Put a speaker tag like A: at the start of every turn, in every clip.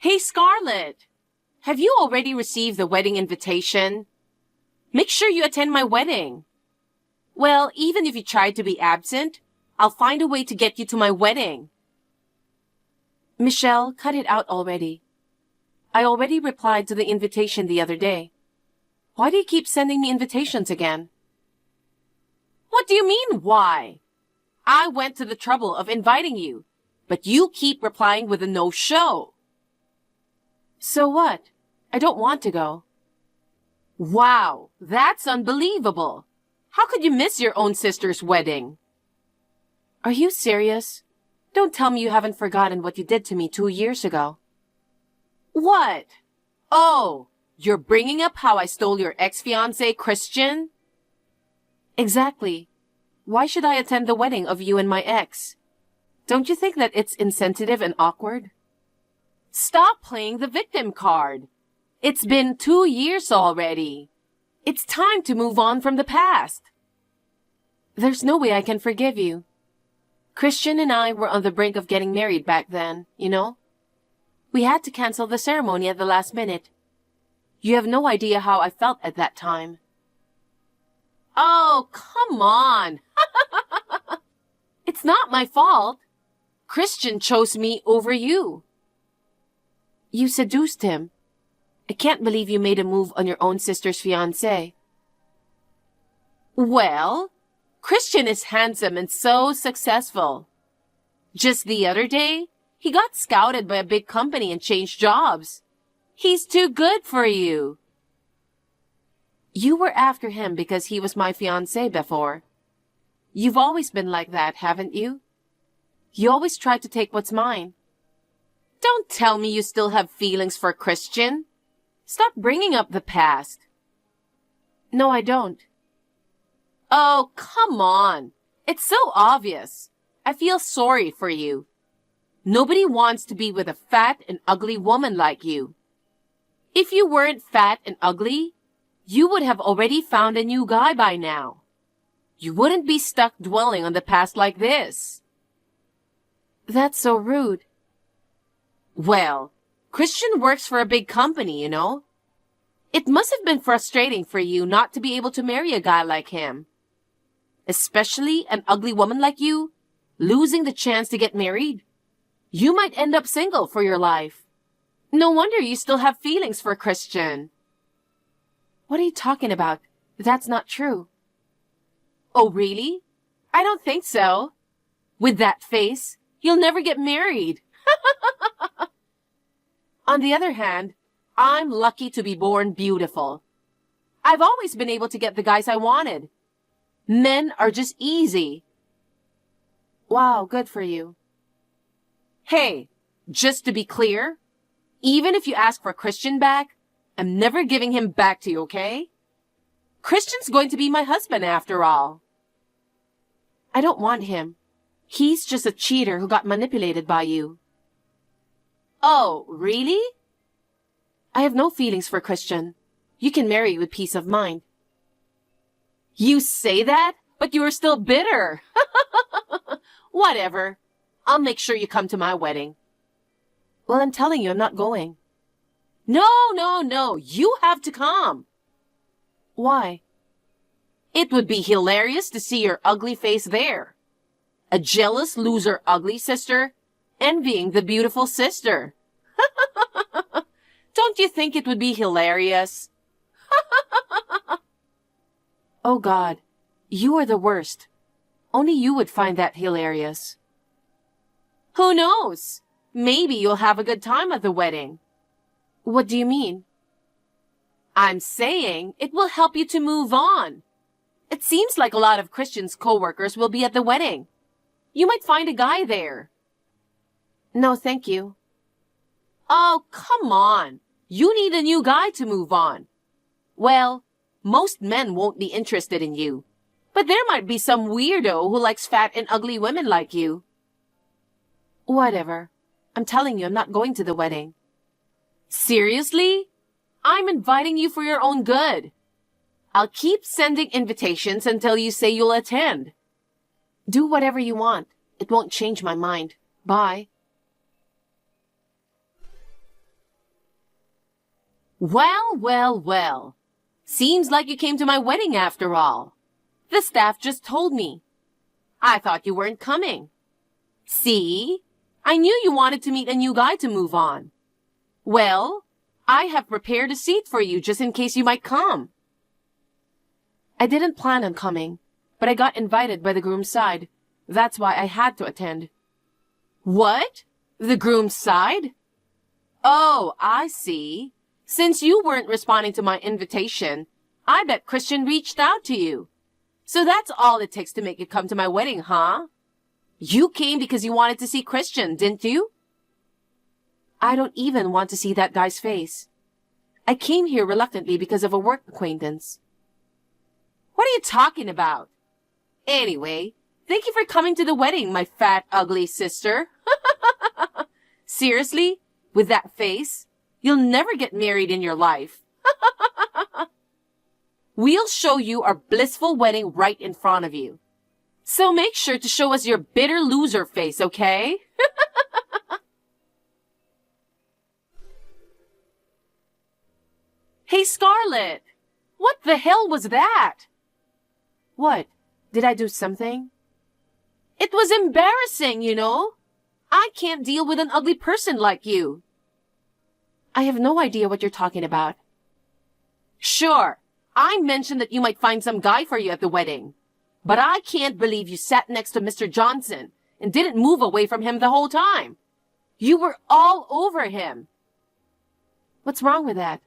A: Hey, Scarlett! Have you already received the wedding invitation? Make sure you attend my wedding. Well, even if you try to be absent, I'll find a way to get you to my wedding. Michelle, cut it out already. I already replied to the invitation the other day. Why do you keep sending me invitations again? What do you mean, why? I went to the trouble of inviting you, but you keep replying with a no-show. So what? I don't want to go. Wow, that's unbelievable. How could you miss your own sister's wedding? Are you serious? Don't tell me you haven't forgotten what you did to me 2 years ago. What? Oh, you're bringing up how I stole your ex-fiancé, Christian? Exactly. Why should I attend the wedding of you and my ex? Don't you think that it's insensitive and awkward? Stop playing the victim card. It's been 2 years already. It's time to move on from the past. There's no way I can forgive you. Christian and I were on the brink of getting married back then, you know? We had to cancel the ceremony at the last minute. You have no idea how I felt at that time. Oh, come on. It's not my fault. Christian chose me over you. You seduced him. I can't believe you made a move on your own sister's fiancé. Well, Christian is handsome and so successful. Just the other day, he got scouted by a big company and changed jobs. He's too good for you. You were after him because he was my fiancé before. You've always been like that, haven't you? You always try to take what's mine. Don't tell me you still have feelings for Christian. Stop bringing up the past. No, I don't. Oh, come on. It's so obvious. I feel sorry for you. Nobody wants to be with a fat and ugly woman like you. If you weren't fat and ugly, you would have already found a new guy by now. You wouldn't be stuck dwelling on the past like this. That's so rude. Well, Christian works for a big company, you know. It must have been frustrating for you not to be able to marry a guy like him. Especially an ugly woman like you, losing the chance to get married. You might end up single for your life. No wonder you still have feelings for Christian. What are you talking about? That's not true. Oh, really? I don't think so. With that face, you'll never get married. On the other hand, I'm lucky to be born beautiful. I've always been able to get the guys I wanted. Men are just easy. Wow, good for you. Hey, just to be clear, even if you ask for Christian back, I'm never giving him back to you, okay? Christian's going to be my husband after all. I don't want him. He's just a cheater who got manipulated by you. Oh, really? I have no feelings for Christian. You can marry with peace of mind. You say that, but you are still bitter. Whatever. I'll make sure you come to my wedding. Well, I'm telling you, I'm not going. No. You have to come. Why? It would be hilarious to see your ugly face there. A jealous loser ugly sister envying the beautiful sister. Don't you think it would be hilarious? Oh God, you are the worst. Only you would find that hilarious. Who knows? Maybe you'll have a good time at the wedding. What do you mean? I'm saying it will help you to move on. It seems like a lot of Christian's co-workers will be at the wedding. You might find a guy there. No, thank you. Oh, come on. You need a new guy to move on. Well, most men won't be interested in you. But there might be some weirdo who likes fat and ugly women like you. Whatever. I'm telling you, I'm not going to the wedding. Seriously? I'm inviting you for your own good. I'll keep sending invitations until you say you'll attend. Do whatever you want. It won't change my mind. Bye. Well, well, well. Seems like you came to my wedding after all. The staff just told me. I thought you weren't coming. See? I knew you wanted to meet a new guy to move on. Well, I have prepared a seat for you just in case you might come. I didn't plan on coming, but I got invited by the groom's side. That's why I had to attend. What? The groom's side? Oh, I see. Since you weren't responding to my invitation, I bet Christian reached out to you. So that's all it takes to make you come to my wedding, huh? You came because you wanted to see Christian, didn't you? I don't even want to see that guy's face. I came here reluctantly because of a work acquaintance. What are you talking about? Anyway, thank you for coming to the wedding, my fat, ugly sister. Seriously? With that face? You'll never get married in your life. We'll show you our blissful wedding right in front of you. So make sure to show us your bitter loser face, okay? Hey, Scarlett! What the hell was that? What? Did I do something? It was embarrassing, you know? I can't deal with an ugly person like you. I have no idea what you're talking about. Sure, I mentioned that you might find some guy for you at the wedding. But I can't believe you sat next to Mr. Johnson and didn't move away from him the whole time. You were all over him. What's wrong with that?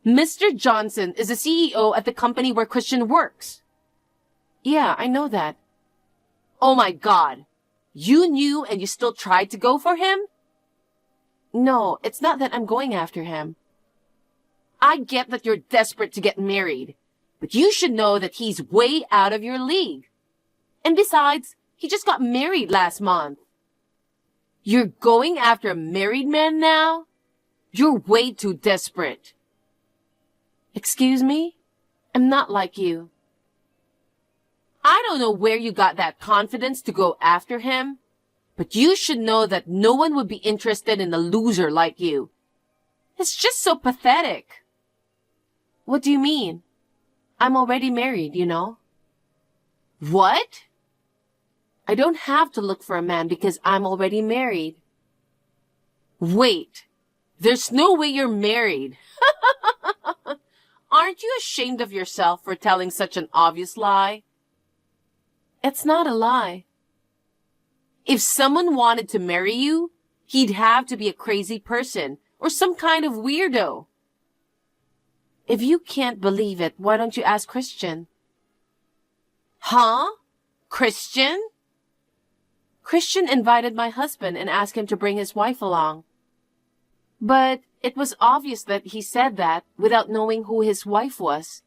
A: Mr. Johnson is the CEO at the company where Christian works. Yeah, I know that. Oh my God. You knew and you still tried to go for him? No, it's not that I'm going after him. I get that you're desperate to get married, but you should know that he's way out of your league. And besides, he just got married last month. You're going after a married man now? You're way too desperate. Excuse me? I'm not like you. I don't know where you got that confidence to go after him, but you should know that no one would be interested in a loser like you. It's just so pathetic. What do you mean? I'm already married, you know. What? I don't have to look for a man because I'm already married. Wait, there's no way you're married. Aren't you ashamed of yourself for telling such an obvious lie? It's not a lie. If someone wanted to marry you, he'd have to be a crazy person or some kind of weirdo. If you can't believe it, why don't you ask Christian? Huh? Christian? Christian invited my husband and asked him to bring his wife along. But it was obvious that he said that without knowing who his wife was.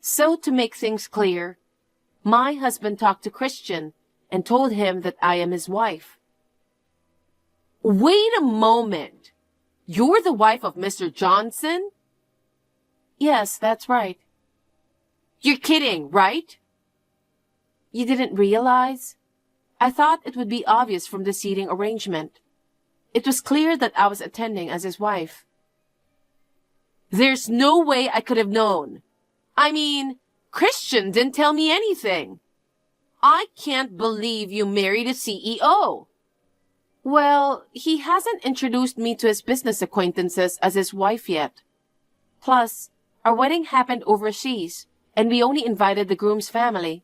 A: So to make things clear, my husband talked to Christian and told him that I am his wife. Wait a moment. You're the wife of Mr. Johnson? Yes, that's right. You're kidding, right? You didn't realize? I thought it would be obvious from the seating arrangement. It was clear that I was attending as his wife. There's no way I could have known. I mean, Christian didn't tell me anything. I can't believe you married a CEO. Well, he hasn't introduced me to his business acquaintances as his wife yet. Plus, our wedding happened overseas, and we only invited the groom's family.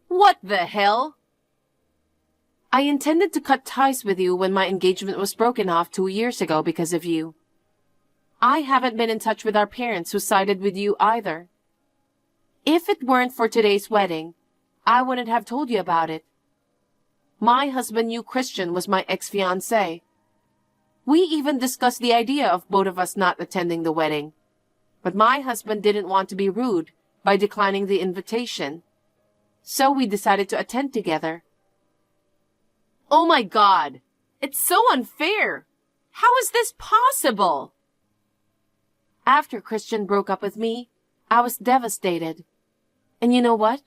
A: What the hell? I intended to cut ties with you when my engagement was broken off 2 years ago because of you. I haven't been in touch with our parents who sided with you either. If it weren't for today's wedding, I wouldn't have told you about it. My husband knew Christian was my ex-fiancé. We even discussed the idea of both of us not attending the wedding. But my husband didn't want to be rude by declining the invitation. So we decided to attend together. Oh my God! It's so unfair! How is this possible? After Christian broke up with me, I was devastated. And you know what?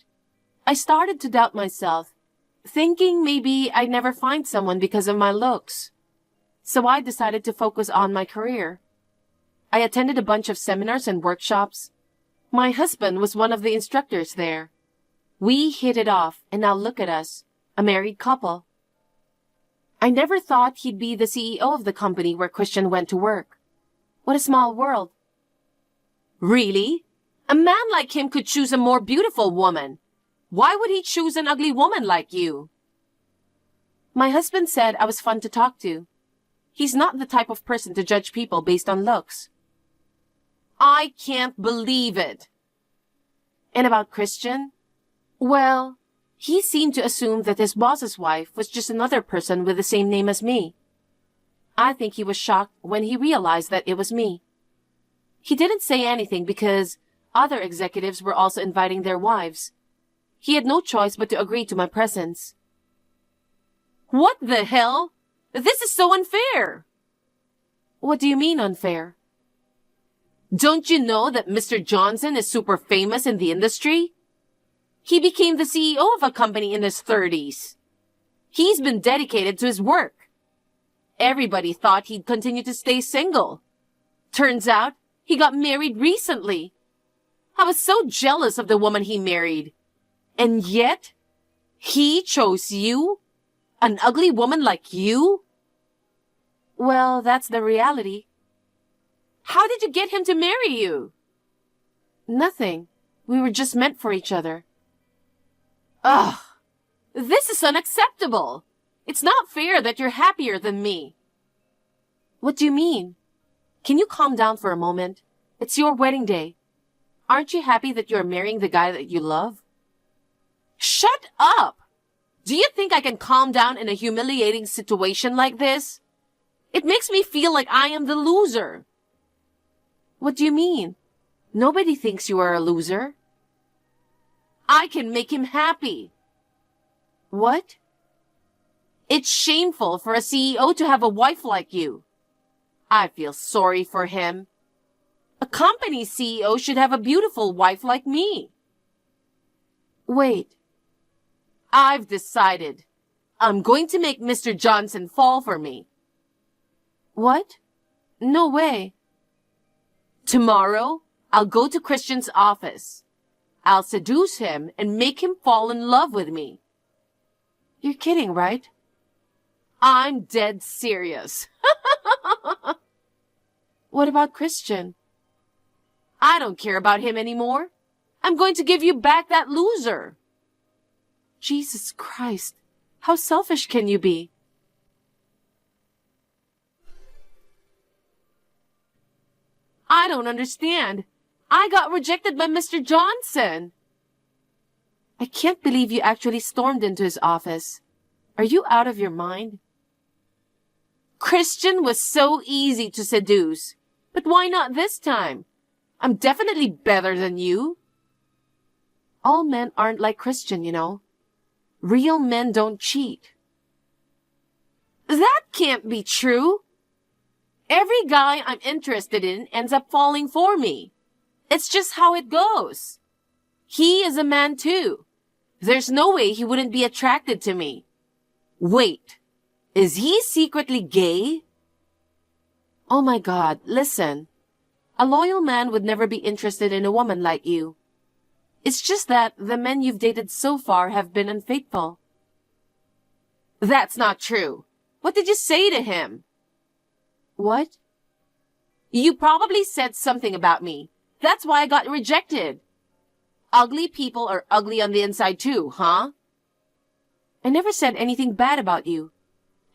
A: I started to doubt myself, thinking maybe I'd never find someone because of my looks. So I decided to focus on my career. I attended a bunch of seminars and workshops. My husband was one of the instructors there. We hit it off, and now look at us, a married couple. I never thought he'd be the CEO of the company where Christian went to work. What a small world. Really? A man like him could choose a more beautiful woman. Why would he choose an ugly woman like you? My husband said I was fun to talk to. He's not the type of person to judge people based on looks. I can't believe it. And about Christian? Well, he seemed to assume that his boss's wife was just another person with the same name as me. I think he was shocked when he realized that it was me. He didn't say anything because other executives were also inviting their wives. He had no choice but to agree to my presence. What the hell? This is so unfair. What do you mean unfair? Don't you know that Mr. Johnson is super famous in the industry? He became the CEO of a company in his 30s. He's been dedicated to his work. Everybody thought he'd continue to stay single. Turns out, he got married recently. I was so jealous of the woman he married. And yet, he chose you? An ugly woman like you? Well, that's the reality. How did you get him to marry you? Nothing. We were just meant for each other. Ugh. This is unacceptable. It's not fair that you're happier than me. What do you mean? Can you calm down for a moment? It's your wedding day. Aren't you happy that you're marrying the guy that you love? Shut up! Do you think I can calm down in a humiliating situation like this? It makes me feel like I am the loser. What do you mean? Nobody thinks you are a loser. I can make him happy. What? It's shameful for a CEO to have a wife like you. I feel sorry for him. A company CEO should have a beautiful wife like me. Wait. I've decided. I'm going to make Mr. Johnson fall for me. What? No way. Tomorrow, I'll go to Christian's office. I'll seduce him and make him fall in love with me. You're kidding, right? I'm dead serious. What about Christian? I don't care about him anymore. I'm going to give you back that loser. Jesus Christ, how selfish can you be? I don't understand. I got rejected by Mr. Johnson. I can't believe you actually stormed into his office. Are you out of your mind? Christian was so easy to seduce. But why not this time? I'm definitely better than you. All men aren't like Christian, you know. Real men don't cheat. That can't be true. Every guy I'm interested in ends up falling for me. It's just how it goes. He is a man too. There's no way he wouldn't be attracted to me. Wait, is he secretly gay? Oh my God, listen. A loyal man would never be interested in a woman like you. It's just that the men you've dated so far have been unfaithful. That's not true. What did you say to him? What? You probably said something about me. That's why I got rejected. Ugly people are ugly on the inside too, huh? I never said anything bad about you.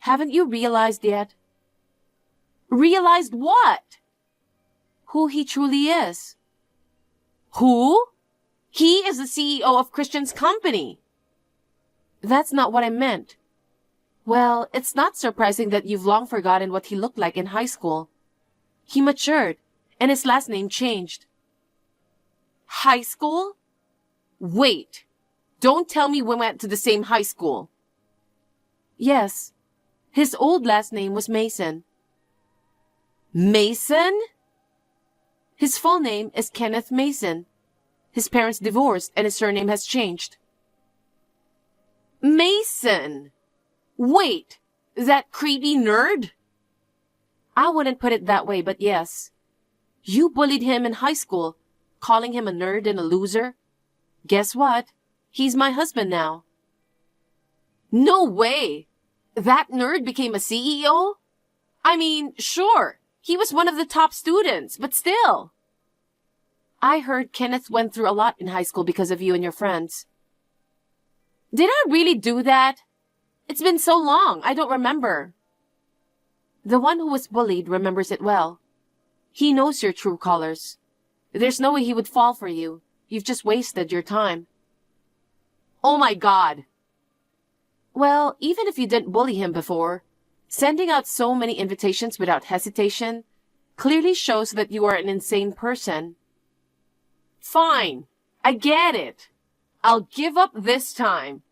A: Haven't you realized yet? Realized what? Who he truly is. Who? He is the CEO of Christian's company. That's not what I meant. Well, it's not surprising that you've long forgotten what he looked like in high school. He matured, and his last name changed. High school? Wait, don't tell me we went to the same high school. Yes, his old last name was Mason. Mason? His full name is Kenneth Mason. His parents divorced and his surname has changed. Mason! Wait, that creepy nerd? I wouldn't put it that way, but yes. You bullied him in high school, calling him a nerd and a loser. Guess what? He's my husband now. No way! That nerd became a CEO? I mean, sure, he was one of the top students, but still. I heard Kenneth went through a lot in high school because of you and your friends. Did I really do that? It's been so long, I don't remember. The one who was bullied remembers it well. He knows your true colors. There's no way he would fall for you. You've just wasted your time. Oh my God! Well, even if you didn't bully him before, sending out so many invitations without hesitation clearly shows that you are an insane person. Fine, I get it. I'll give up this time.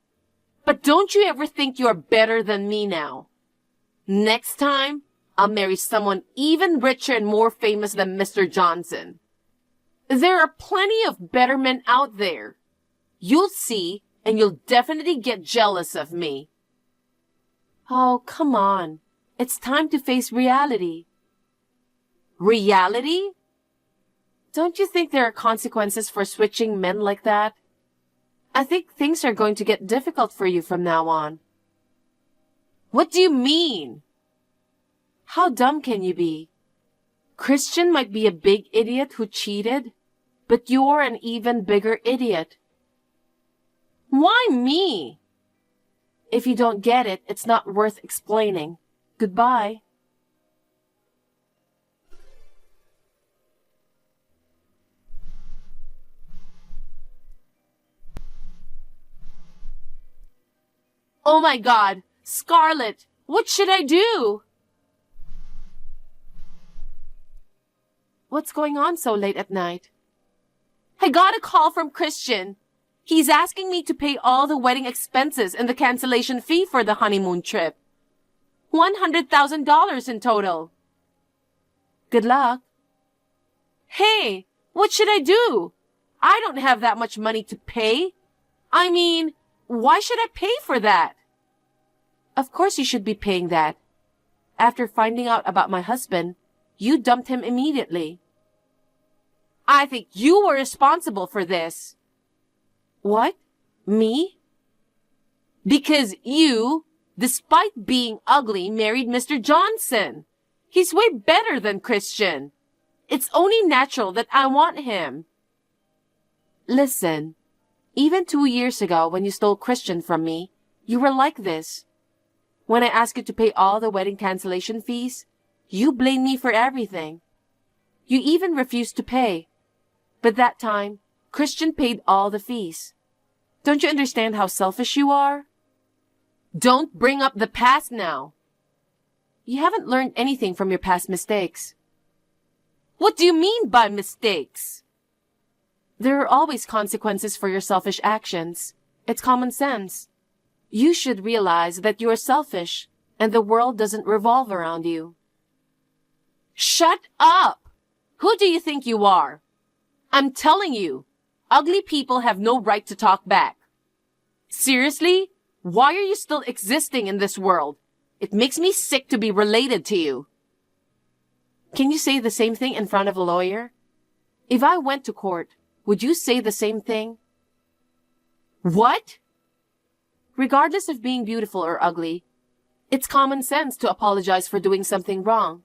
A: But don't you ever think you're better than me now. Next time, I'll marry someone even richer and more famous than Mr. Johnson. There are plenty of better men out there. You'll see, and you'll definitely get jealous of me. Oh, come on. It's time to face reality. Reality? Don't you think there are consequences for switching men like that? I think things are going to get difficult for you from now on. What do you mean? How dumb can you be? Christian might be a big idiot who cheated, but you're an even bigger idiot. Why me? If you don't get it, it's not worth explaining. Goodbye. Oh my God, Scarlett, what should I do? What's going on so late at night? I got a call from Christian. He's asking me to pay all the wedding expenses and the cancellation fee for the honeymoon trip. $100,000 in total. Good luck. Hey, what should I do? I don't have that much money to pay. I mean, why should I pay for that? Of course you should be paying that. After finding out about my husband, you dumped him immediately. I think you were responsible for this. What? Me? Because you, despite being ugly, married Mr. Johnson. He's way better than Christian. It's only natural that I want him. Listen, even 2 years ago when you stole Christian from me, you were like this. When I asked you to pay all the wedding cancellation fees, you blamed me for everything. You even refused to pay. But that time, Christian paid all the fees. Don't you understand how selfish you are? Don't bring up the past now. You haven't learned anything from your past mistakes. What do you mean by mistakes? There are always consequences for your selfish actions. It's common sense. You should realize that you are selfish and the world doesn't revolve around you. Shut up! Who do you think you are? I'm telling you, ugly people have no right to talk back. Seriously? Why are you still existing in this world? It makes me sick to be related to you. Can you say the same thing in front of a lawyer? If I went to court, would you say the same thing? What? Regardless of being beautiful or ugly, it's common sense to apologize for doing something wrong.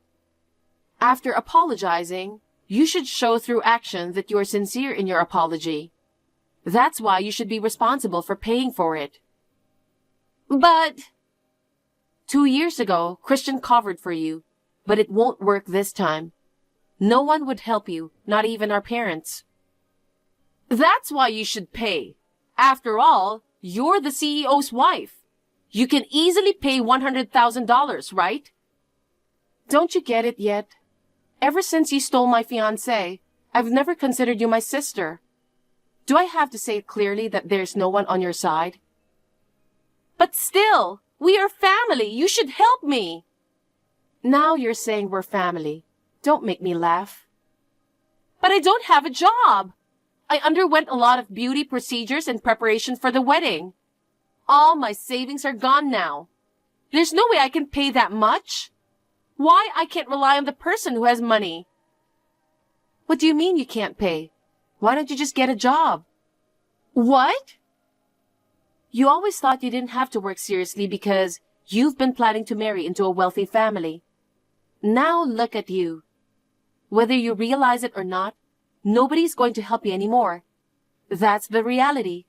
A: After apologizing, you should show through action that you are sincere in your apology. That's why you should be responsible for paying for it. But 2 years ago, Christian covered for you, but it won't work this time. No one would help you, not even our parents. That's why you should pay. After all, you're the CEO's wife. You can easily pay $100,000, right? Don't you get it yet? Ever since you stole my fiancé, I've never considered you my sister. Do I have to say clearly that there's no one on your side? But still, we are family. You should help me. Now you're saying we're family. Don't make me laugh. But I don't have a job. I underwent a lot of beauty procedures in preparation for the wedding. All my savings are gone now. There's no way I can pay that much. Why I can't rely on the person who has money? What do you mean you can't pay? Why don't you just get a job? What? You always thought you didn't have to work seriously because you've been planning to marry into a wealthy family. Now look at you. Whether you realize it or not, nobody's going to help you anymore. That's the reality.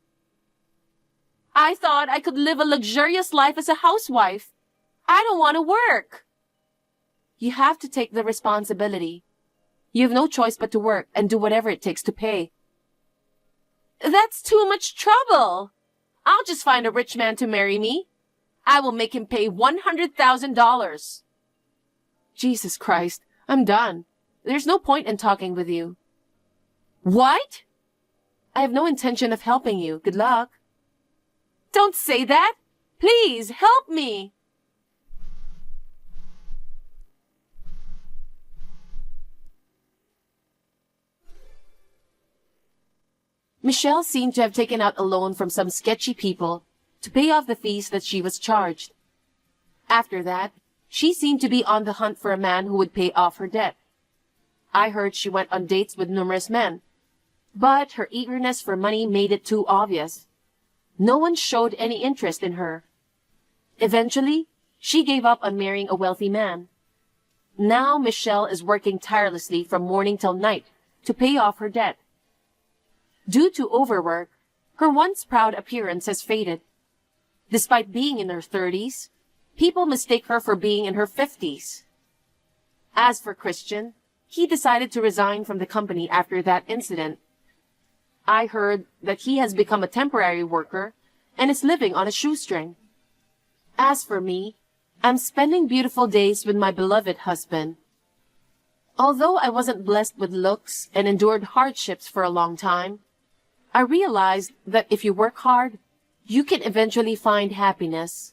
A: I thought I could live a luxurious life as a housewife. I don't want to work. You have to take the responsibility. You have no choice but to work and do whatever it takes to pay. That's too much trouble. I'll just find a rich man to marry me. I will make him pay $100,000. Jesus Christ, I'm done. There's no point in talking with you. What? I have no intention of helping you. Good luck. Don't say that. Please, help me. Michelle seemed to have taken out a loan from some sketchy people to pay off the fees that she was charged. After that, she seemed to be on the hunt for a man who would pay off her debt. I heard she went on dates with numerous men, but her eagerness for money made it too obvious. No one showed any interest in her. Eventually, she gave up on marrying a wealthy man. Now Michelle is working tirelessly from morning till night to pay off her debt. Due to overwork, her once proud appearance has faded. Despite being in her 30s, people mistake her for being in her 50s. As for Christian, he decided to resign from the company after that incident. I heard that he has become a temporary worker and is living on a shoestring. As for me, I'm spending beautiful days with my beloved husband. Although I wasn't blessed with looks and endured hardships for a long time, I realized that if you work hard, you can eventually find happiness.